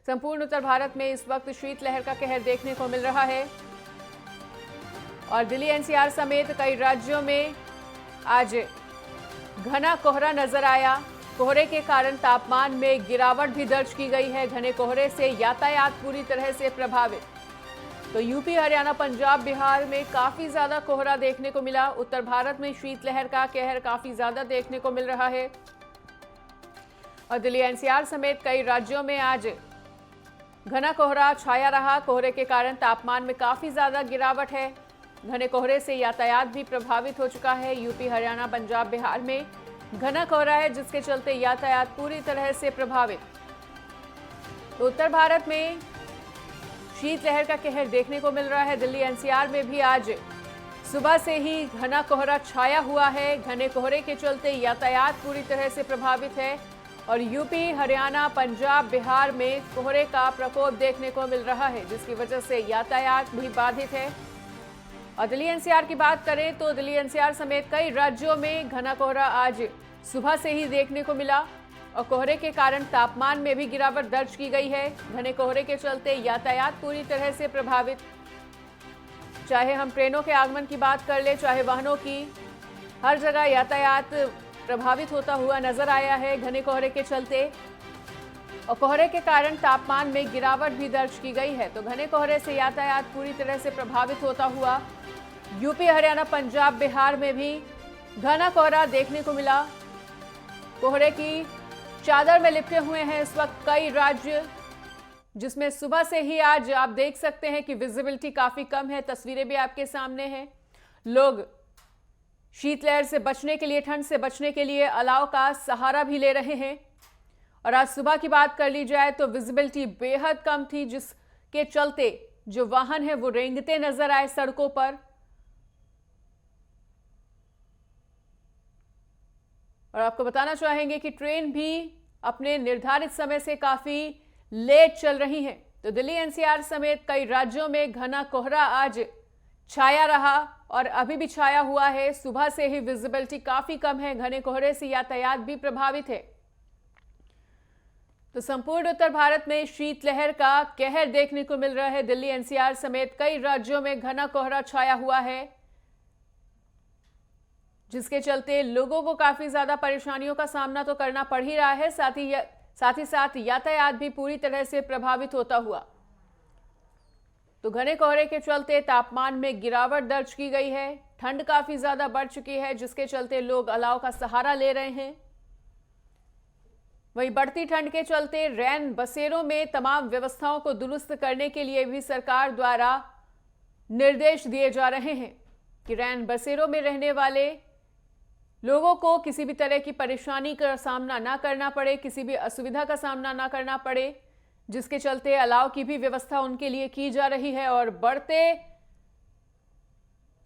संपूर्ण उत्तर भारत में इस वक्त शीतलहर का कहर देखने को मिल रहा है और दिल्ली एनसीआर समेत कई राज्यों में आज घना कोहरा नजर आया। कोहरे के कारण तापमान में गिरावट भी दर्ज की गई है। घने कोहरे से यातायात पूरी तरह से प्रभावित। तो यूपी, हरियाणा, पंजाब, बिहार में काफी ज्यादा कोहरा देखने को मिला। उत्तर भारत में शीतलहर का कहर काफी ज्यादा देखने को मिल रहा है और दिल्ली एनसीआर समेत कई राज्यों में आज घना कोहरा छाया रहा। कोहरे के कारण तापमान में काफी ज्यादा गिरावट है। घने कोहरे से यातायात भी प्रभावित हो चुका है। यूपी, हरियाणा, पंजाब, बिहार में घना कोहरा है जिसके चलते यातायात पूरी तरह से प्रभावित। तो उत्तर भारत में शीतलहर का कहर देखने को मिल रहा है। दिल्ली एनसीआर में भी आज सुबह से ही घना कोहरा छाया हुआ है। घने कोहरे के चलते यातायात पूरी तरह से प्रभावित है और यूपी, हरियाणा, पंजाब, बिहार में कोहरे का प्रकोप देखने को मिल रहा है जिसकी वजह से यातायात भी बाधित है। और दिल्ली एनसीआर की बात करें तो दिल्ली एनसीआर समेत कई राज्यों में घना कोहरा आज सुबह से ही देखने को मिला और कोहरे के कारण तापमान में भी गिरावट दर्ज की गई है। घने कोहरे के चलते यातायात पूरी तरह से प्रभावित। चाहे हम ट्रेनों के आगमन की बात कर ले, चाहे वाहनों की, हर जगह यातायात प्रभावित होता हुआ नजर आया है घने कोहरे के चलते और कोहरे के कारण तापमान में गिरावट भी दर्ज की गई है। तो घने कोहरे से यातायात पूरी तरह से प्रभावित होता हुआ यूपी, हरियाणा, पंजाब, बिहार में भी घना कोहरा देखने को मिला। कोहरे की चादर में लिपटे हुए हैं इस वक्त कई राज्य, जिसमें सुबह से ही आज आप देख सकते हैं कि विजिबिलिटी काफी कम है। तस्वीरें भी आपके सामने हैं। लोग शीतलहर से बचने के लिए, ठंड से बचने के लिए अलाव का सहारा भी ले रहे हैं। और आज सुबह की बात कर ली जाए तो विजिबिलिटी बेहद कम थी जिसके चलते जो वाहन है वो रेंगते नजर आए सड़कों पर। और आपको बताना चाहेंगे कि ट्रेन भी अपने निर्धारित समय से काफी लेट चल रही है। तो दिल्ली एनसीआर समेत कई राज्यों में घना कोहरा आज छाया रहा और अभी भी छाया हुआ है। सुबह से ही विजिबिलिटी काफी कम है। घने कोहरे से यातायात भी प्रभावित है। तो संपूर्ण उत्तर भारत में शीतलहर का कहर देखने को मिल रहा है। दिल्ली एनसीआर समेत कई राज्यों में घना कोहरा छाया हुआ है जिसके चलते लोगों को काफी ज्यादा परेशानियों का सामना तो करना पड़ ही रहा है। साथ ही यातायात भी पूरी तरह से प्रभावित होता हुआ। तो घने कोहरे के चलते तापमान में गिरावट दर्ज की गई है। ठंड काफी ज्यादा बढ़ चुकी है जिसके चलते लोग अलाव का सहारा ले रहे हैं। वहीं बढ़ती ठंड के चलते रैन बसेरों में तमाम व्यवस्थाओं को दुरुस्त करने के लिए भी सरकार द्वारा निर्देश दिए जा रहे हैं कि रैन बसेरों में रहने वाले लोगों को किसी भी तरह की परेशानी का सामना ना करना पड़े, किसी भी असुविधा का सामना ना करना पड़े, जिसके चलते अलाव की भी व्यवस्था उनके लिए की जा रही है। और बढ़ते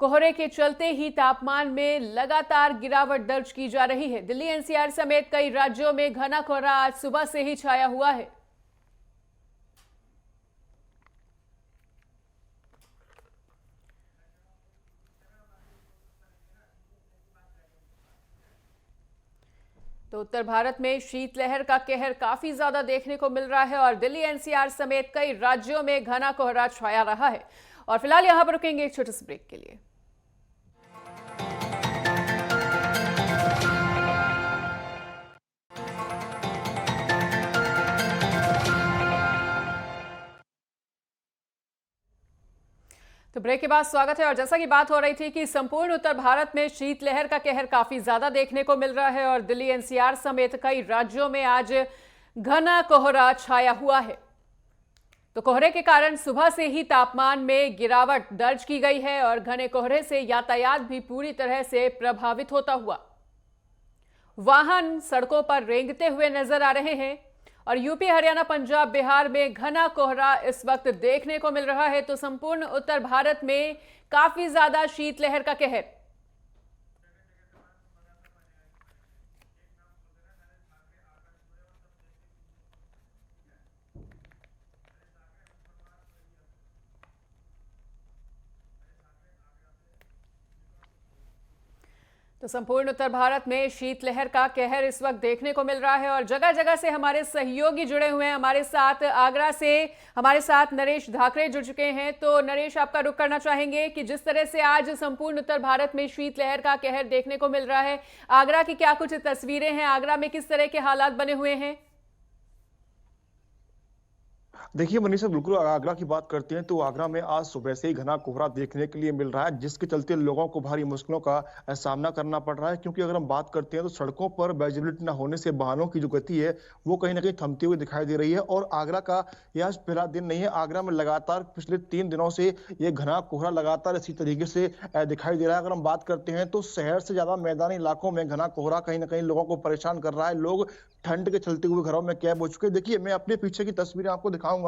कोहरे के चलते ही तापमान में लगातार गिरावट दर्ज की जा रही है। दिल्ली एनसीआर समेत कई राज्यों में घना कोहरा आज सुबह से ही छाया हुआ है। तो उत्तर भारत में शीतलहर का कहर काफी ज्यादा देखने को मिल रहा है और दिल्ली एनसीआर समेत कई राज्यों में घना कोहरा छाया रहा है। और फिलहाल यहां पर रुकेंगे एक छोटे से ब्रेक के लिए। तो ब्रेक के बाद स्वागत है। और जैसा कि बात हो रही थी कि संपूर्ण उत्तर भारत में शीतलहर का कहर काफी ज्यादा देखने को मिल रहा है और दिल्ली एनसीआर समेत कई राज्यों में आज घना कोहरा छाया हुआ है। तो कोहरे के कारण सुबह से ही तापमान में गिरावट दर्ज की गई है और घने कोहरे से यातायात भी पूरी तरह से प्रभावित होता हुआ वाहन सड़कों पर रेंगते हुए नजर आ रहे हैं। और यूपी, हरियाणा, पंजाब, बिहार में घना कोहरा इस वक्त देखने को मिल रहा है। तो संपूर्ण उत्तर भारत में काफी ज्यादा शीतलहर का कहर। तो संपूर्ण उत्तर भारत में शीतलहर का कहर इस वक्त देखने को मिल रहा है और जगह जगह से हमारे सहयोगी जुड़े हुए हैं। हमारे साथ आगरा से हमारे साथ नरेश धाकड़े जुड़ चुके हैं। तो नरेश, आपका रुख करना चाहेंगे कि जिस तरह से आज संपूर्ण उत्तर भारत में शीतलहर का कहर देखने को मिल रहा है, आगरा की क्या कुछ तस्वीरें हैं, आगरा में किस तरह के हालात बने हुए हैं? देखिए मनीषा, बिल्कुल आगरा की बात करते हैं तो आगरा में आज सुबह से ही घना कोहरा देखने के लिए मिल रहा है, जिसके चलते लोगों को भारी मुश्किलों का सामना करना पड़ रहा है। क्योंकि अगर हम बात करते हैं तो सड़कों पर विजिबिलिटी न होने से वाहनों की जो गति है वो कहीं ना कहीं थमती हुई दिखाई दे रही है। और आगरा का यह आज पहला दिन नहीं है। आगरा में लगातार पिछले 3 दिनों से ये घना कोहरा लगातार इसी तरीके से दिखाई दे रहा है। अगर हम बात करते हैं तो शहर से ज्यादा मैदानी इलाकों में घना कोहरा कहीं ना कहीं लोगों को परेशान कर रहा है। लोग ठंड के चलते हुए घरों में कैद हो चुके हैं। देखिए, मैं अपने पीछे की तस्वीरें आपको दिखाऊंगा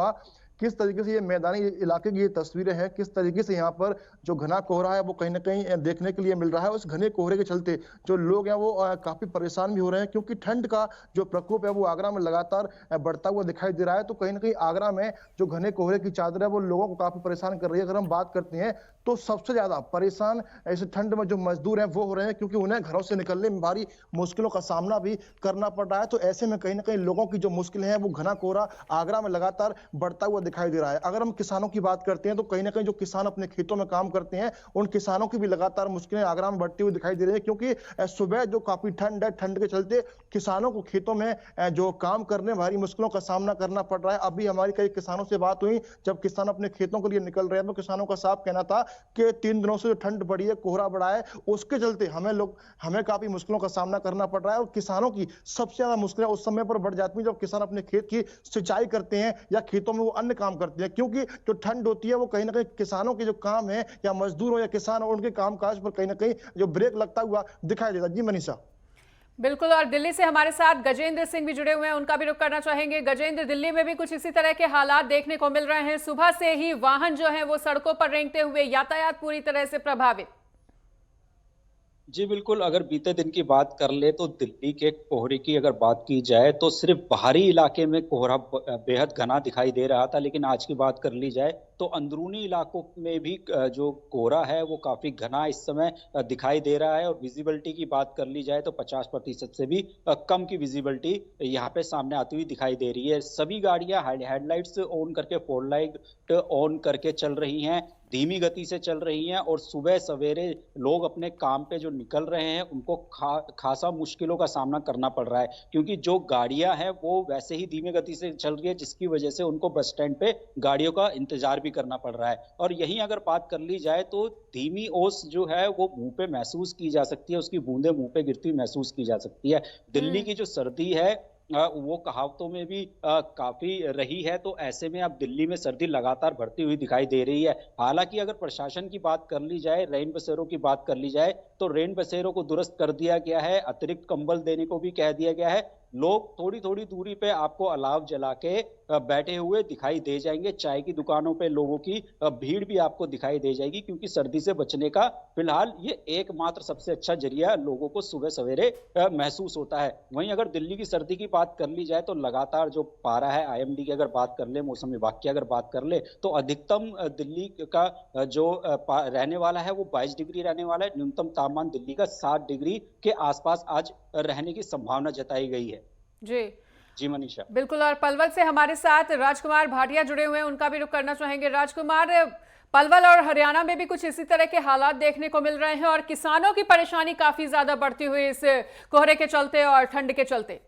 किस तरीके से ये मैदानी इलाके की ये तस्वीरें हैं, किस तरीके से यहाँ पर जो घना कोहरा है वो कहीं ना कहीं देखने के लिए मिल रहा है। उस घने कोहरे के चलते जो लोग हैं वो काफी परेशान भी हो रहे हैं, क्योंकि ठंड का जो प्रकोप है वो आगरा में लगातार बढ़ता हुआ दिखाई दे रहा है। तो कहीं ना कहीं आगरा में जो घने कोहरे की चादर है वो लोगों को काफी परेशान कर रही है। अगर हम बात करते हैं तो सबसे ज्यादा परेशान ऐसे ठंड में जो मजदूर हैं वो हो रहे हैं, क्योंकि उन्हें घरों से निकलने में भारी मुश्किलों का सामना भी करना पड़ रहा है। तो ऐसे में कहीं ना कहीं लोगों की जो मुश्किलें हैं वो घना कोहरा आगरा में लगातार बढ़ता हुआ दिखाई दे रहा है। अगर हम किसानों की बात करते हैं तो कहीं ना कहीं जो किसान अपने खेतों में काम करते हैं उन किसानों की भी लगातार मुश्किलें आगरा में बढ़ती हुई दिखाई दे रही है। क्योंकि सुबह जो काफी ठंड है, ठंड के चलते किसानों को खेतों में जो काम करने में भारी मुश्किलों का सामना करना पड़ रहा है। अभी हमारी कई किसानों से बात हुई, जब किसान अपने खेतों के लिए निकल रहे हैं तो किसानों का साफ कहना था कि 3 दिनों से जो ठंड बढ़ी है, कोहरा बढ़ा है, उसके चलते हमें काफी मुश्किलों का सामना करना पड़ रहा है। और किसानों की सबसे ज्यादा मुश्किलें उस समय पर बढ़ जाती हैं जब किसान अपने खेत की सिंचाई करते हैं या खेतों में वो अन्य काम करते हैं। क्योंकि जो ठंड होती है वो कहीं ना कहीं किसानों के जो काम है, या मजदूर हो या किसान हो, उनके कामकाज पर कहीं ना कहीं जो ब्रेक लगता हुआ दिखाई देता। जी मनीषा। बिल्कुल, और दिल्ली से हमारे साथ गजेंद्र सिंह भी जुड़े हुए हैं, उनका भी रुख करना चाहेंगे। गजेंद्र, दिल्ली में भी कुछ इसी तरह के हालात देखने को मिल रहे हैं। सुबह से ही वाहन जो हैं वो सड़कों पर रेंगते हुए, यातायात पूरी तरह से प्रभावित। जी बिल्कुल, अगर बीते दिन की बात कर ले तो दिल्ली के कोहरे की अगर बात की जाए तो सिर्फ बाहरी इलाके में कोहरा बेहद घना दिखाई दे रहा था, लेकिन आज की बात कर ली जाए तो अंदरूनी इलाकों में भी जो कोहरा है वो काफी घना इस समय दिखाई दे रहा है। और विजिबिलिटी की बात कर ली जाए तो 50% से भी कम की विजिबिलिटी यहाँ पे सामने आती हुई दिखाई दे रही है। सभी गाड़ियां हेडलाइट्स ऑन करके, फोर लाइट ऑन करके चल रही हैं, धीमी गति से चल रही हैं। और सुबह सवेरे लोग अपने काम पे जो निकल रहे हैं उनको खासा मुश्किलों का सामना करना पड़ रहा है, क्योंकि जो गाड़ियां हैं वो वैसे ही धीमी गति से चल रही है, जिसकी वजह से उनको बस स्टैंड पे गाड़ियों का इंतजार भी करना पड़ रहा है। और यहीं अगर बात कर ली जाए तो धीमी ओस जो है वो मुंह पे महसूस की जा सकती है, उसकी बूंदें मुंह पे गिरती हुई महसूस की जा सकती है। दिल्ली की जो सर्दी है वो कहावतों में भी काफी रही है। तो ऐसे में अब दिल्ली में सर्दी लगातार बढ़ती हुई दिखाई दे रही है। हालांकि अगर प्रशासन की बात कर ली जाए, रैन बसेरों की बात कर ली जाए, तो रैन बसेरों को दुरुस्त कर दिया गया है, अतिरिक्त कंबल देने को भी कह दिया गया है। लोग थोड़ी थोड़ी दूरी पे आपको अलाव जला के बैठे हुए दिखाई दे जाएंगे। चाय की दुकानों पे लोगों की भीड़ भी आपको दिखाई दे जाएगी, क्योंकि सर्दी से बचने का फिलहाल ये एकमात्र सबसे अच्छा जरिया लोगों को सुबह सवेरे महसूस होता है। वहीं अगर दिल्ली की सर्दी की बात कर ली जाए तो लगातार जो पारा है, आईएमडी की अगर बात कर ले, मौसम विभाग की अगर बात कर ले, तो अधिकतम दिल्ली का जो रहने वाला है वो 22 डिग्री रहने वाला है। न्यूनतम तापमान दिल्ली का 7 डिग्री के आसपास आज रहने की संभावना जताई गई है। जी मनीषा। बिल्कुल, और पलवल से हमारे साथ राजकुमार भाटिया जुड़े हुए हैं, उनका भी रुख करना चाहेंगे। राजकुमार, पलवल और हरियाणा में भी कुछ इसी तरह के हालात देखने को मिल रहे हैं और किसानों की परेशानी काफी ज्यादा बढ़ती हुई इस कोहरे के चलते और ठंड के चलते।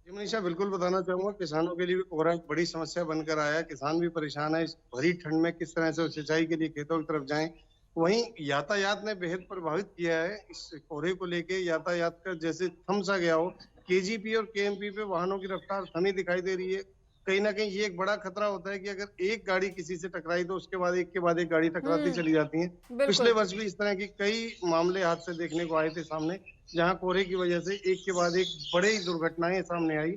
जी मनीषा, बिल्कुल बताना चाहूंगा, किसानों के लिए भी कोहरा एक बड़ी समस्या बनकर आया है। किसान भी परेशान है इस भरी ठंड में, किस तरह से सिंचाई के लिए खेतों की तरफ जाएं। वहीं यातायात ने बेहद प्रभावित किया है इस कोहरे को लेके। यातायात का जैसे थम सा गया हो, केजीपी और केएमपी पे वाहनों की रफ्तार थमी दिखाई दे रही है। कहीं ना कहीं ये एक बड़ा खतरा होता है कि अगर एक गाड़ी किसी से टकराई तो उसके बाद एक के बाद एक गाड़ी टकराती चली जाती है। पिछले वर्ष भी इस तरह की कई मामले हादसे देखने को आए थे सामने, जहां कोहरे की वजह से एक के बाद एक बड़ी दुर्घटनाएं सामने आई।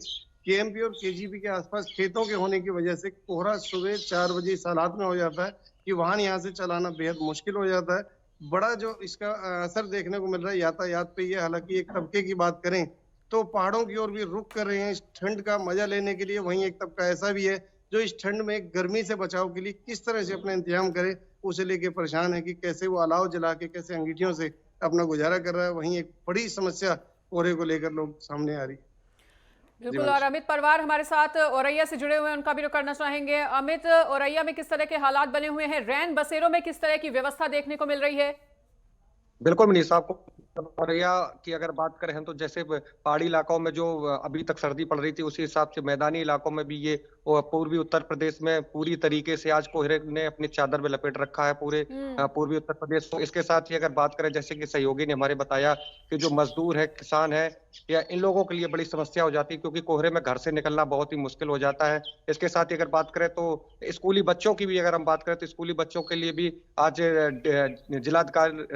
केएमपी और केजीपी के आसपास खेतों के होने की वजह से कोहरा सुबह 4 बजे इस हालात में हो जाता है कि वाहन यहाँ से चलाना बेहद मुश्किल हो जाता है। बड़ा जो इसका असर देखने को मिल रहा है यातायात पे ये। हालांकि एक तबके की बात करें तो पहाड़ों की ओर भी रुख कर रहे हैं इस ठंड का मजा लेने के लिए। वहीं एक तबका ऐसा भी है जो इस ठंड में गर्मी से बचाव के लिए किस तरह से अपना इंतजाम करे, उसे लेके परेशान है कि कैसे वो अलाव जला के, कैसे अंगीठियों से अपना गुजारा कर रहा है, वहीं एक बड़ी समस्या कोहरे को लेकर लोग सामने आ रही है। बिल्कुल। और अमित परवार हमारे साथ औरैया से जुड़े हुए हैं, उनका भी रुख करना चाहेंगे। अमित, औरैया में किस तरह के हालात बने हुए हैं? रैन बसेरों में किस तरह की व्यवस्था देखने को मिल रही है? बिल्कुल मनीषा, आपको औरैया की अगर बात करें तो जैसे पहाड़ी इलाकों में जो अभी तक सर्दी पड़ रही थी, उसी हिसाब से मैदानी इलाकों में भी ये पूर्वी उत्तर प्रदेश में पूरी तरीके से आज कोहरे ने अपनी चादर में लपेट रखा है पूरे पूर्वी उत्तर प्रदेश को। इसके साथ ही अगर बात करें, जैसे कि सहयोगी ने हमारे बताया कि जो मजदूर है, किसान है, या इन लोगों के लिए बड़ी समस्या हो जाती है, क्योंकि कोहरे में घर से निकलना बहुत ही मुश्किल हो जाता है। इसके साथ ही अगर बात करें तो स्कूली बच्चों की भी अगर हम बात करें तो स्कूली बच्चों के लिए भी आज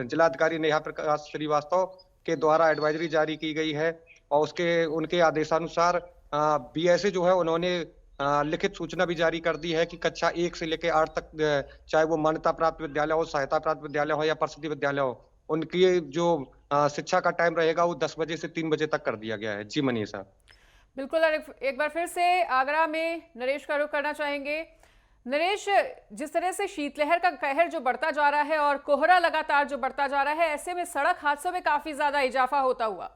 जिलाधिकारी नेहा प्रकाश श्रीवास्तव के द्वारा एडवाइजरी जारी की गई है, और उनके आदेशानुसार बीएसए जो है उन्होंने लिखित सूचना भी जारी कर दी है कि कक्षा 1 से लेकर 8 तक, चाहे वो मान्यता प्राप्त विद्यालय हो, सहायता प्राप्त विद्यालय हो या परिषदीय विद्यालय हो, उनकी जो शिक्षा का टाइम रहेगा वो 10 बजे से 3 बजे तक कर दिया गया है। जी मनीषा। बिल्कुल। और एक बार फिर से आगरा में नरेश का रुख करना चाहेंगे। नरेश, जिस तरह से शीतलहर का कहर जो बढ़ता जा रहा है और कोहरा लगातार जो बढ़ता जा रहा है, ऐसे में सड़क हादसों में काफी ज्यादा इजाफा होता हुआ।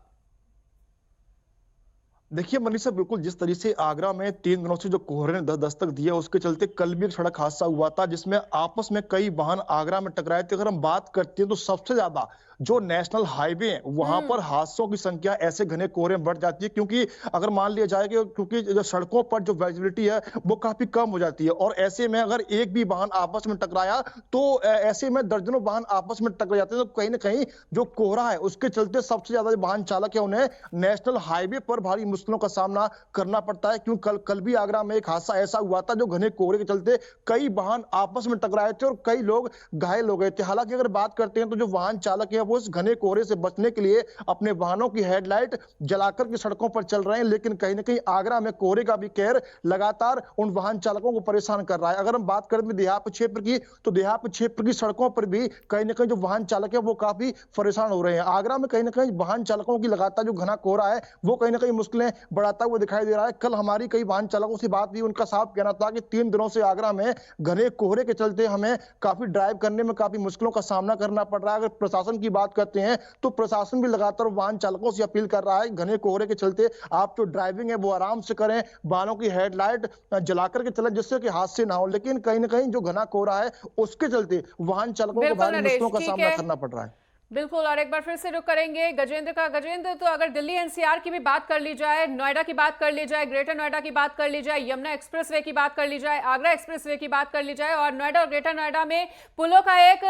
देखिए मनीषा, बिल्कुल जिस तरीके से आगरा में 3 दिनों से जो कोहरे ने दस्तक दिया, उसके चलते कल भी एक सड़क हादसा हुआ था जिसमें आपस में कई वाहन आगरा में टकराए थे। अगर हम बात करते हैं तो सबसे ज्यादा जो नेशनल हाईवे है वहां पर हादसों की संख्या ऐसे घने कोहरे में बढ़ जाती है, क्योंकि अगर मान लिया जाए कि क्योंकि जो सड़कों पर जो विजिबिलिटी है वो काफी कम हो जाती है, और ऐसे में अगर एक भी वाहन आपस में टकराया तो ऐसे में दर्जनों वाहन आपस में टकरा जाते हैं। तो कहीं ना कहीं जो कोहरा है उसके चलते सबसे ज्यादा जो वाहन चालक है उन्हें नेशनल हाईवे पर भारी मुश्किलों का सामना करना पड़ता है। क्यों कल भी आगरा में एक हादसा ऐसा हुआ था जो घने कोहरे के चलते कई वाहन आपस में टकराए थे और कई लोग घायल हो गए थे। हालांकि अगर बात करते हैं तो जो वाहन चालक है वो इस घने कोहरे से बचने के लिए अपने वाहनों की हेडलाइट जलाकर के सड़कों पर चल रहे हैं, लेकिन कहीं ना कहीं आगरा में कोहरे का भी कहर लगातार उन वाहन चालकों को परेशान कर रहा है। अगर हम बात करें देहात क्षेत्र की, तो देहात क्षेत्र की सड़कों पर भी कहीं ना कहीं जो वाहन चालक है वो काफी परेशान हो रहे हैं। आगरा में कहीं ना कहीं वाहन चालकों की लगातार जो घना कोहरा है वो कहीं ना कहीं मुश्किलें बढ़ाता हुआ दिखाई दे रहा है। कल हमारी कई वाहन चालकों से बात हुई, उनका साफ कहना था कि 3 दिनों से आगरा में घने कोहरे के चलते हमें काफी ड्राइव करने में काफी मुश्किलों का सामना करना पड़ रहा है। अगर प्रशासन की बात करते हैं तो प्रशासन भी लगातार वाहन चालकों से अपील कर रहा है, घने कोहरे के चलते आप जो ड्राइविंग है वो आराम से करें, वाहनों की हेडलाइट जलाकर के चलें जिससे कि हादसे ना हो। लेकिन कहीं ना कहीं जो घना कोहरा है उसके चलते वाहन चालकों को भारी मुश्किलों का सामना करना पड़ रहा है। बिल्कुल। और एक बार फिर से रुक करेंगे गजेंद्र का। गजेंद्र, तो अगर दिल्ली एनसीआर की भी बात कर ली जाए, नोएडा की बात कर ली जाए, ग्रेटर नोएडा की बात कर ली जाए, यमुना एक्सप्रेसवे की बात कर ली जाए, आगरा एक्सप्रेसवे की बात कर ली जाए, और नोएडा और ग्रेटर नोएडा में पुलों का एक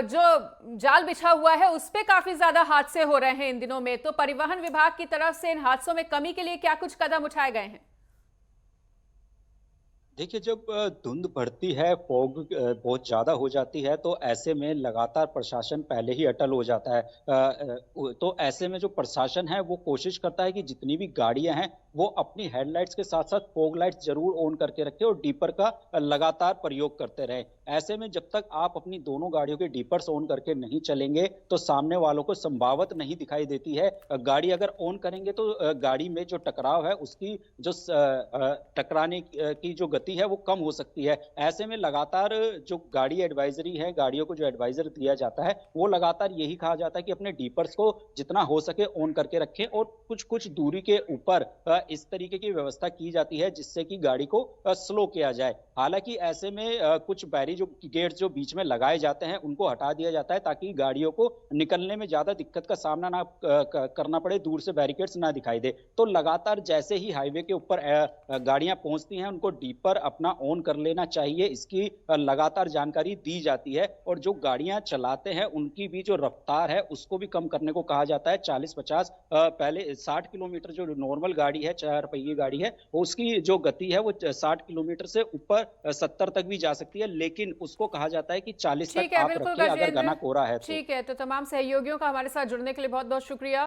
जो जाल बिछा हुआ है उस पे काफी ज्यादा हादसे हो रहे हैं इन दिनों में, तो परिवहन विभाग की तरफ से इन हादसों में कमी के लिए क्या कुछ कदम उठाए गए हैं? देखिए, जब धुंध बढ़ती है, फॉग बहुत ज्यादा हो जाती है, तो ऐसे में लगातार प्रशासन पहले ही अटल हो जाता है। तो ऐसे में जो प्रशासन है वो कोशिश करता है कि जितनी भी गाड़ियां हैं वो अपनी हेडलाइट्स के साथ साथ फॉग लाइट्स जरूर ऑन करके रखें और डीपर का लगातार प्रयोग करते रहें। ऐसे में जब तक आप अपनी दोनों गाड़ियों के डीपर्स ऑन करके नहीं चलेंगे तो सामने वालों को संभावत नहीं दिखाई देती है। गाड़ी अगर ऑन करेंगे तो गाड़ी में जो टकराव है उसकी जो टकराने की जो गति है वो कम हो सकती है। ऐसे में लगातार जो गाड़ी एडवाइजरी है, गाड़ियों को जो एडवाइजर दिया जाता है वो लगातार यही कहा जाता है कि अपने डीपर्स को जितना हो सके ऑन करके रखें, और कुछ कुछ दूरी के ऊपर इस तरीके की व्यवस्था की जाती है जिससे कि गाड़ी को स्लो किया जाए। हालांकि ऐसे में कुछ बैरी जो गेट्स जो बीच में लगाए जाते हैं उनको हटा दिया जाता है ताकि गाड़ियों को निकलने में ज्यादा दिक्कत का सामना ना करना पड़े, दूर से बैरिकेड्स ना दिखाई दे। तो लगातार जैसे ही हाईवे के ऊपर गाड़ियां पहुंचती हैं उनको डीपर अपना ऑन कर लेना चाहिए, इसकी लगातार जानकारी दी जाती है। और जो गाड़ियां चलाते हैं उनकी भी जो रफ्तार है उसको भी कम करने को कहा जाता है। 40-50 पहले 60 किलोमीटर जो नॉर्मल गाड़ी है, 4 पहिए गाड़ी है, उसकी जो गति है वो 60 किलोमीटर से ऊपर 70 तक भी जा सकती है, लेकिन उसको कहा जाता है कि 40 तक आप रखिए अगर घना कोहरा है। ठीक है, तो तमाम सहयोगियों का हमारे साथ जुड़ने के लिए बहुत बहुत शुक्रिया।